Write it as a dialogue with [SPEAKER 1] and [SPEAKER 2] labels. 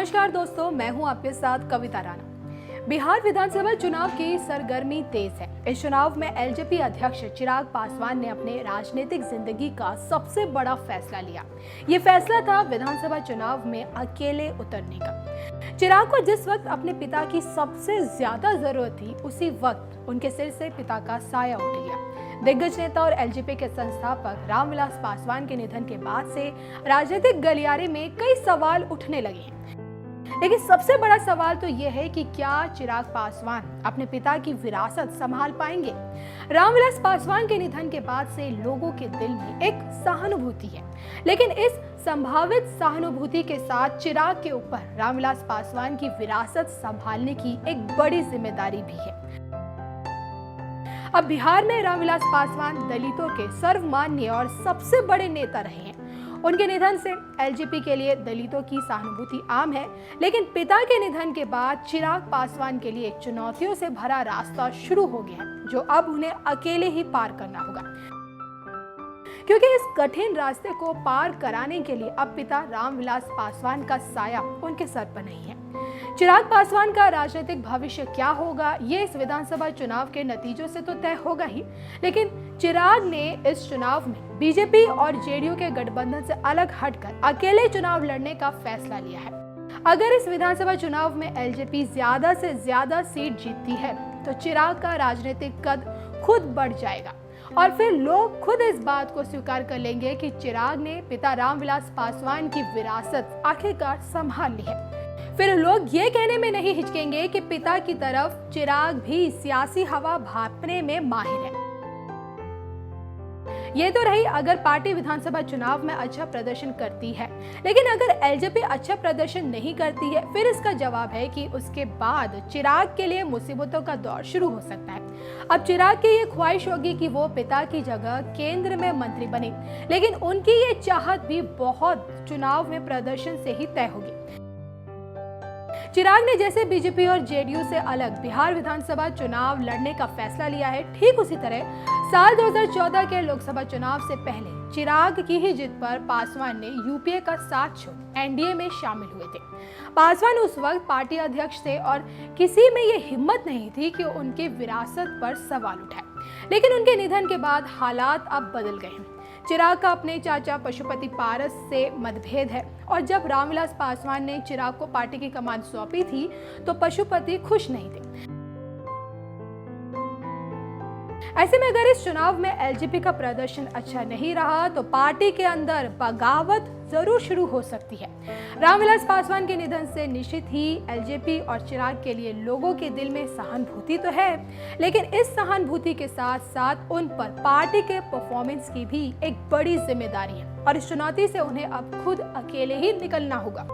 [SPEAKER 1] नमस्कार दोस्तों, मैं हूं आपके साथ कविता राणा। बिहार विधानसभा चुनाव की सरगर्मी तेज है। इस चुनाव में एलजेपी अध्यक्ष चिराग पासवान ने अपने राजनीतिक जिंदगी का सबसे बड़ा फैसला लिया। ये फैसला था विधानसभा चुनाव में अकेले उतरने का। चिराग को जिस वक्त अपने पिता की सबसे ज्यादा जरूरत थी, उसी वक्त उनके सिर से पिता का साया उठ गया। दिग्गज नेता और एलजेपी के संस्थापक रामविलास पासवान के निधन के बाद से राजनीतिक गलियारे में कई सवाल उठने लगे हैं। लेकिन सबसे बड़ा सवाल तो यह है कि क्या चिराग पासवान अपने पिता की विरासत संभाल पाएंगे। रामविलास पासवान के निधन के बाद से लोगों के दिल में एक सहानुभूति है, लेकिन इस संभावित सहानुभूति के साथ चिराग के ऊपर रामविलास पासवान की विरासत संभालने की एक बड़ी जिम्मेदारी भी है। अब बिहार में रामविलास पासवान दलितों के सर्वमान्य और सबसे बड़े नेता रहे हैं। उनके निधन से एलजेपी के लिए दलितों की सहानुभूति आम है, लेकिन पिता के निधन के बाद चिराग पासवान के लिए चुनौतियों से भरा रास्ता शुरू हो गया है, जो अब उन्हें अकेले ही पार करना होगा। क्योंकि इस कठिन रास्ते को पार कराने के लिए अब पिता रामविलास पासवान का साया उनके सर पर नहीं है। चिराग पासवान का राजनीतिक भविष्य क्या होगा, ये इस विधानसभा चुनाव के नतीजों से तो तय होगा ही, लेकिन चिराग ने इस चुनाव में बीजेपी और जेडीयू के गठबंधन से अलग हटकर अकेले चुनाव लड़ने का फैसला लिया है। अगर इस विधानसभा चुनाव में एलजेपी ज्यादा से ज्यादा सीट जीतती है, तो चिराग का राजनीतिक कद खुद बढ़ जाएगा और फिर लोग खुद इस बात को स्वीकार कर लेंगे कि चिराग ने पिता रामविलास पासवान की विरासत आखिरकार संभाल ली है। फिर लोग ये कहने में नहीं हिचकेंगे कि पिता की तरफ चिराग भी सियासी हवा भांपने में माहिर है। ये तो रही अगर पार्टी विधानसभा चुनाव में अच्छा प्रदर्शन करती है, लेकिन अगर एलजेपी अच्छा प्रदर्शन नहीं करती है, फिर इसका जवाब है कि उसके बाद चिराग के लिए मुसीबतों का दौर शुरू हो सकता है। अब चिराग की ये ख्वाहिश होगी कि वो पिता की जगह केंद्र में मंत्री बने, लेकिन उनकी ये चाहत भी बहुत चुनाव में प्रदर्शन से ही तय होगी। चिराग ने जैसे बीजेपी और जेडीयू से अलग बिहार विधानसभा चुनाव लड़ने का फैसला लिया है, ठीक उसी तरह साल 2014 के लोकसभा चुनाव से पहले चिराग की ही जिद पर पासवान ने यूपीए का साथ छोड़ एनडीए में शामिल हुए थे। पासवान उस वक्त पार्टी अध्यक्ष थे और किसी में ये हिम्मत नहीं थी कि उनकी विरासत पर सवाल उठाए, लेकिन उनके निधन के बाद हालात अब बदल गए हैं। चिराग का अपने चाचा पशुपति पारस से मतभेद है और जब रामविलास पासवान ने चिराग को पार्टी की कमान सौंपी थी, तो पशुपति खुश नहीं थे। ऐसे में अगर इस चुनाव में एलजेपी का प्रदर्शन अच्छा नहीं रहा, तो पार्टी के अंदर बगावत जरूर शुरू हो सकती है। रामविलास पासवान के निधन से निश्चित ही एलजेपी और चिराग के लिए लोगों के दिल में सहानुभूति तो है, लेकिन इस सहानुभूति के साथ साथ उन पर पार्टी के परफॉर्मेंस की भी एक बड़ी जिम्मेदारी है और इस चुनौती से उन्हें अब खुद अकेले ही निकलना होगा।